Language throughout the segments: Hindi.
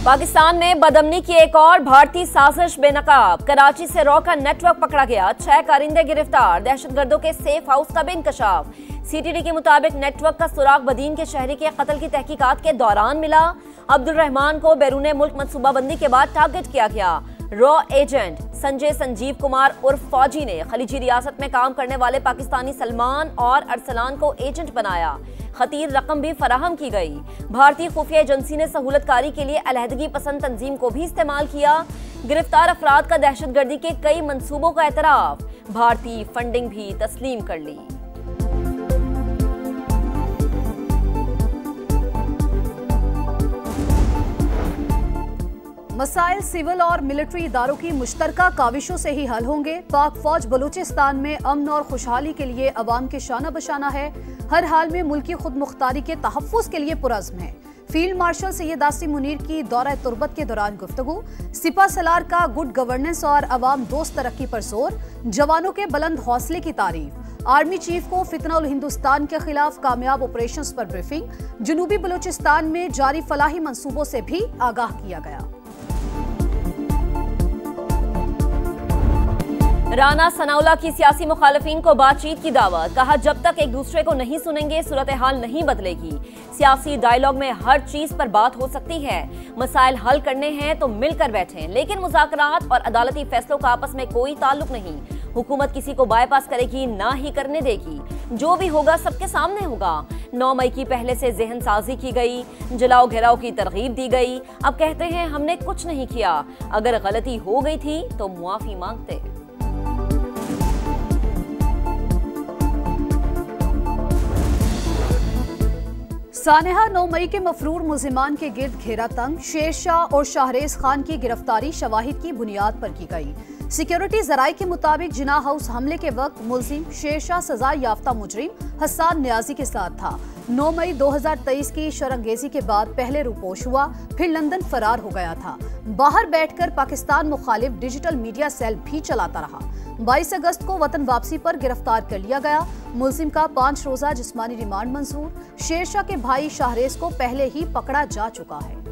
पाकिस्तान में बदअमनी की एक और भारतीय साजिश बेनकाब। कराची से रॉ का नेटवर्क पकड़ा गया, 6 कारिंदे गिरफ्तार। दहशतगर्दों के सेफ हाउस का भी इंकशाफ। सीटीडी के मुताबिक नेटवर्क का सुराग बदीन के शहरी के कत्ल की तहकीकात के दौरान मिला। अब्दुल रहमान को बैरून मुल्क मनसूबाबंदी के बाद टारगेट किया गया। रॉ एजेंट संजय संजीव कुमार उर्फ फौजी ने खलीजी रियासत में काम करने वाले पाकिस्तानी सलमान और अरसलान को एजेंट बनाया। खतीर रकम भी फराहम की गई। भारतीय खुफिया एजेंसी ने सहूलतकारी के लिए अलहदगी पसंद तंजीम को भी इस्तेमाल किया। गिरफ्तार अफराद का दहशतगर्दी के कई मंसूबों का एतराफ। भारतीय फंडिंग भी तस्लीम कर ली। मसाइल सिविल और मिलिट्री इदारों की मुश्तरका काविशों से ही हल होंगे। पाक फौज बलूचिस्तान में अमन और खुशहाली के लिए अवाम के शाना बशाना है। हर हाल में मुल्की खुद मुख्तारी के तहफ़्फ़ुज़ के लिए पुरज़्म है। फील्ड मार्शल सैयद आसिम मुनीर की दौरा तुर्बत के दौरान गुफ्तगू। सिपा सलार का गुड गवर्नेंस और अवाम दोस्त तरक्की पर जोर। जवानों के बुलंद हौसले की तारीफ। आर्मी चीफ को फितना उल हिंदुस्तान के खिलाफ कामयाब ऑपरेशंस पर ब्रीफिंग। जनूबी बलूचिस्तान में जारी फलाही मंसूबों से भी आगाह किया गया। राना सनाउल्लाह की सियासी मुखालिफिन को बातचीत की दावत। कहा, जब तक एक दूसरे को नहीं सुनेंगे सूरत हाल नहीं बदलेगी। सियासी डायलॉग में हर चीज पर बात हो सकती है। मसाइल हल करने हैं तो मिलकर बैठें, लेकिन मुज़ाकरात और अदालती फैसलों का आपस में कोई ताल्लुक नहीं। हुकूमत किसी को बाईपास करेगी, ना ही करने देगी। जो भी होगा सबके सामने होगा। 9 मई की पहले से जहन साजी की गई, जलाओ घेराव की तरगीब दी गई। अब कहते हैं हमने कुछ नहीं किया। अगर गलती हो गई थी तो मुआफी मांगते। सानेहा 9 मई के मफरूर मुल्जिमान के गिर्द घेरा तंग। शेर शाह और शाहरेज खान की गिरफ्तारी शवाहिद की बुनियाद पर की गई। सिक्योरिटी जराये के मुताबिक जिना हाउस हमले के वक्त मुल्जिम शेर शाह सजा याफ्ता मुजरिम हसन न्याजी के साथ था। 9 मई 2023 की शरंगेजी के बाद पहले रूपोश हुआ, फिर लंदन फरार हो गया था। बाहर बैठकर पाकिस्तान मुखालिफ डिजिटल मीडिया सेल भी चलाता रहा। 22 अगस्त को वतन वापसी पर गिरफ्तार कर लिया गया। मुल्जिम का 5 रोजा जिस्मानी रिमांड मंजूर। शेरशाह के भाई शाहरेज को पहले ही पकड़ा जा चुका है।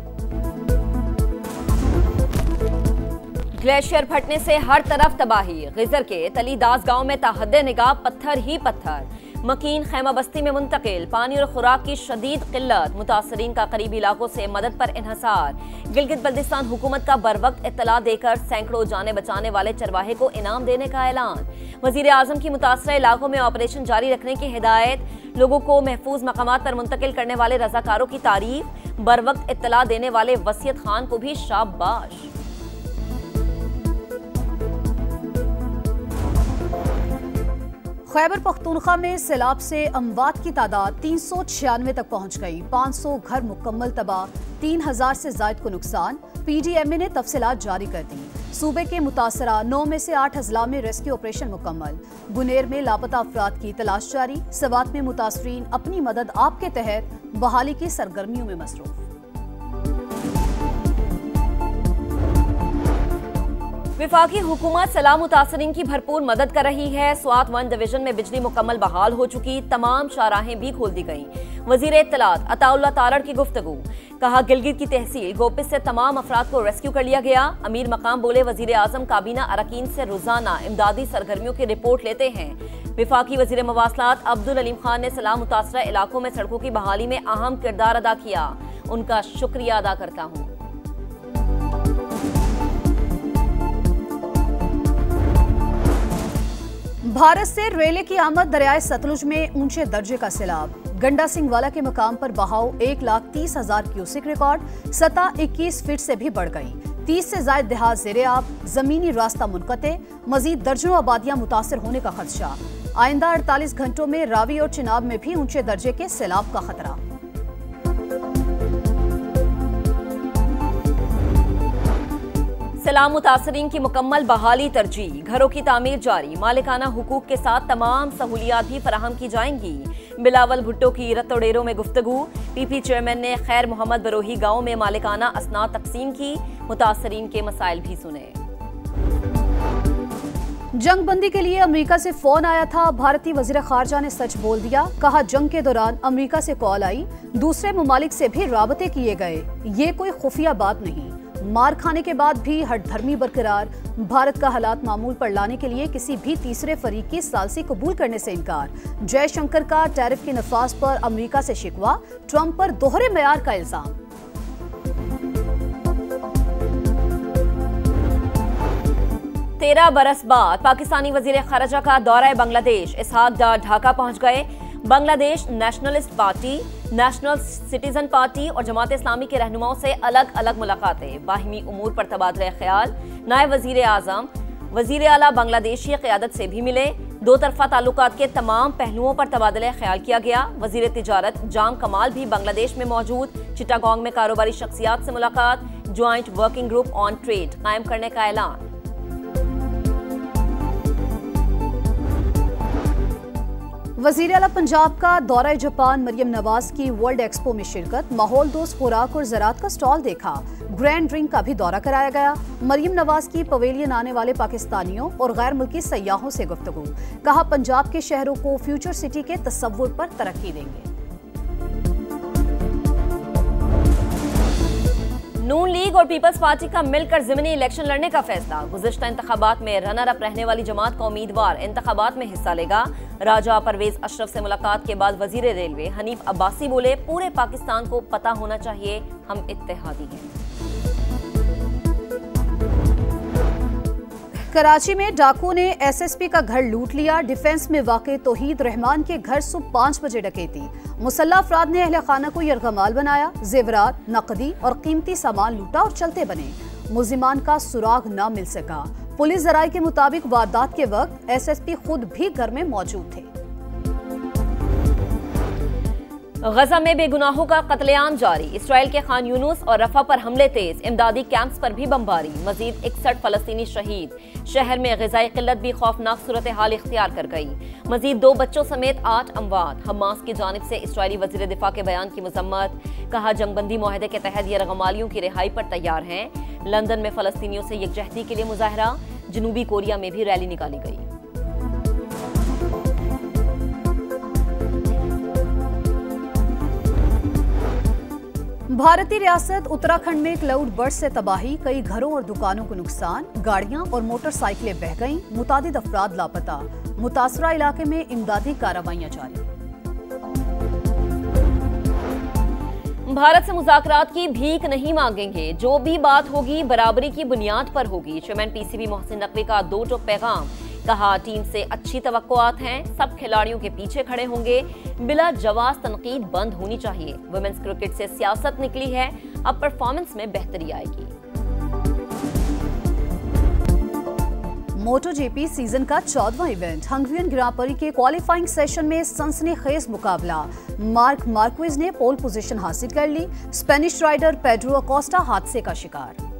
ग्लेशियर फटने से हर तरफ तबाही। गिजर के तलीदास गांव में ताहद्दे निगाह पत्थर ही पत्थर। मकीन खैमा बस्ती में मुंतकिल। पानी और खुराक की शदीद किल्लत। मुतासरीन का करीबी इलाकों से मदद पर इन्हसार। गिलगित बल्तिस्तान हुकूमत का बरवक्त इत्तला देकर सैकड़ों जाने बचाने वाले चरवाहे को इनाम देने का ऐलान। वजीर आजम की मुतासरा इलाकों में ऑपरेशन जारी रखने की हिदायत। लोगों को महफूज मकामात पर मुंतकिल करने वाले रजाकारों की तारीफ। बरवक्त इत्तला देने वाले वसीयत खान को भी शाबाश। खैबर पख्तूनख्वा में सैलाब से अमवात की तादाद 396 तक पहुंच गई। 500 घर मुकम्मल तबाह, 3000 से जायद को नुकसान। PDMA ने तफसीलात जारी कर दी। सूबे के मुतासरा 9 में से 8 अजला में रेस्क्यू ऑपरेशन मुकम्मल। बुनेर में लापता अफराद की तलाश जारी। सवात में मुतासरीन अपनी मदद आप के तहत बहाली की सरगर्मियों में मसरूफ। विफाकी हुकूमत सलाह मुतासरीन की भरपूर मदद कर रही है। स्वात 1 डिवीजन में बिजली मुकम्मल बहाल हो चुकी। तमाम शाहराहें भी खोल दी गईं। वजीर इत्तलात अताउल्लाह तारड़ की गुफ्तगू। कहा, गिलगित की तहसील गोपित से तमाम अफराद को रेस्क्यू कर लिया गया। अमीर मकाम बोले, वजीर आजम काबीना अरकान से रोजाना इमदादी सरगर्मियों की रिपोर्ट लेते हैं। विफाकी वजीर मवासलात अब्दुल अलीम खान ने सलाह मुतासरा इलाकों में सड़कों की बहाली में अहम किरदार अदा किया। उनका शुक्रिया अदा करता हूँ। भारत से रेले की आमद दरियाए सतलुज में ऊंचे दर्जे का सैलाब। गंडा सिंह वाला के मकाम पर बहाव 1,30,000 क्यूसिक रिकॉर्ड। सतह 21 फीट से भी बढ़ गई। 30 से ज्यादा देहात ज़ेरे आब। जमीनी रास्ता मुनक़ते। मजीद दर्जनों आबादियां मुतासर होने का खदशा। आइंदा 48 घंटों में रावी और चिनाब में भी ऊंचे दर्जे के सैलाब का खतरा। सलाम मुतासरीन की मुकम्मल बहाली तरजीह। घरों की तामीर जारी। मालिकाना हुकूक के साथ तमाम सहूलियात भी फराहम की जाएंगी। बिलावल भुट्टो की रतोडेरों में गुफ्तगू। PP चेयरमैन ने खैर मोहम्मद बरोही गांव में मालिकाना असनाद तकसीम की। मुतासरीन के मसाइल भी सुने। जंगबंदी के लिए अमेरिका से फोन आया था, भारतीय वजीर खारजा ने सच बोल दिया। कहा जंग के दौरान अमेरिका से कॉल आई, दूसरे ममालिक से भी राबते किए गए, ये कोई खुफिया बात नहीं। मार खाने के बाद भी हठधर्मी बरकरार, भारत का हालात मामूल पर लाने के लिए किसी भी तीसरे फरीक की सालसी कबूल करने से इनकार। जयशंकर का टैरिफ के नफाज पर अमेरिका से शिकवा, ट्रंप पर दोहरे मयार का इल्जाम। तेरह बरस बाद पाकिस्तानी वजीर खारजा का दौरा बांग्लादेश, इसहाक डार ढाका पहुंच गए। Bangladesh nationalist party, national citizen party और जमात इस्लामी के रहनुमाओं से अलग अलग मुलाकातें, बाहिमी उमूर पर तबादला ख्याल। नायब वजीर आजम वजीर आला बांग्लादेशी क़यादत से भी मिले। दो तरफा ताल्लुकात के तमाम पहलुओं पर तबादला ख्याल किया गया। वजीर तिजारत जाम कमाल भी बांग्लादेश में मौजूद। चिटागोंग में कारोबारी शख्सियात से मुलाकात। Joint working group on trade कायम करने का ऐलान। वजीर आला पंजाब का दौरा जापान, मरियम नवाज की वर्ल्ड एक्सपो में शिरकत। माहौल दोस्त खुराक और ज़राअत का स्टॉल देखा। ग्रैंड ड्रिंक का भी दौरा कराया गया। मरियम नवाज की पवेलियन आने वाले पाकिस्तानियों और गैर मुल्की सयाहों से गुफ्तगू। कहा पंजाब के शहरों को फ्यूचर सिटी के तस्वुर पर तरक्की देंगे। नून लीग और पीपल्स पार्टी का मिलकर ज़िमनी इलेक्शन लड़ने का फैसला। गुज़िश्ता इंतखाबात में रनर अप रहने वाली जमात का उम्मीदवार इंतखाबात में हिस्सा लेगा। राजा परवेज अशरफ से मुलाकात के बाद वजीर रेलवे हनीफ अब्बासी बोले, पूरे पाकिस्तान को पता होना चाहिए हम इत्तेहादी हैं। कराची में डाकुओं ने एसएसपी का घर लूट लिया। डिफेंस में वाक़े तौहीद रहमान के घर सुबह 5 बजे डकैती। मुसल्लह अफराद ने अहले खाना को यरगमाल बनाया। जेवरात, नकदी और कीमती सामान लूटा और चलते बने। मुलजिमान का सुराग न मिल सका। पुलिस जराये के मुताबिक वारदात के वक्त एसएसपी खुद भी घर में मौजूद थे। गजा में बेगुनाहों का कत्लेआम जारी। इसराइल के खान यूनुस और रफा पर हमले तेज। इमदादी कैंप्स पर भी बमबारी। मजीद 61 फलस्तीनी शहीद। शहर में ग़िज़ाई किल्लत भी खौफनाक सूरत हाल इख्तियार कर गई। मजीद 2 बच्चों समेत 8 अमवात। हमास की जानिब से इसराइली वज़ीर दिफा के बयान की मजम्मत। कहा जंगबंदी मुआहदे के तहत यरगमालियों की रिहाई पर तैयार हैं। लंदन में फलस्तीनियों से यकजहती के लिए मुजाहरा। जनूबी कोरिया में भी रैली निकाली गई। भारतीय रियासत उत्तराखंड में क्लाउड बर्स्ट से तबाही। कई घरों और दुकानों को नुकसान। गाड़ियां और मोटरसाइकिलें बह गईं। मुतादिद अफराद लापता। मुतासरा इलाके में इमदादी कार्रवाइयां जारी। भारत से मुज़ाकरात की भीख नहीं मांगेंगे। जो भी बात होगी बराबरी की बुनियाद पर होगी। चेयरमैन पीसीबी मोहसिन नकवी का 2 टोक पैगाम। कहा टीम से अच्छी तवक्कुआत हैं। सब खिलाड़ियों के पीछे खड़े होंगे। बिला जवाज तनकीद बंद होनी चाहिए। वुमेन्स क्रिकेट से सियासत निकली है। अब परफॉर्मेंस में बेहतरी आएगी। मोटोजीपी सीजन का 14वां इवेंट। हंगरियन ग्रां प्री के क्वालिफाइंग सेशन में सनसनीखेज मुकाबला। मार्क मार्क्वेज ने पोल पोजीशन हासिल कर ली। स्पेनिश राइडर पेड्रो अकोस्टा हादसे का शिकार।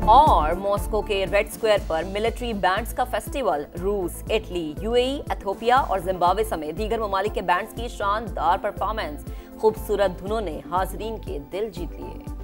और मॉस्को के रेड स्क्वायर पर मिलिट्री बैंड्स का फेस्टिवल। रूस, इटली, यूएई, एथियोपिया और जिम्बाब्वे समेत दीगर ममालिक के बैंड्स की शानदार परफॉर्मेंस। खूबसूरत धुनों ने हाजरीन के दिल जीत लिए।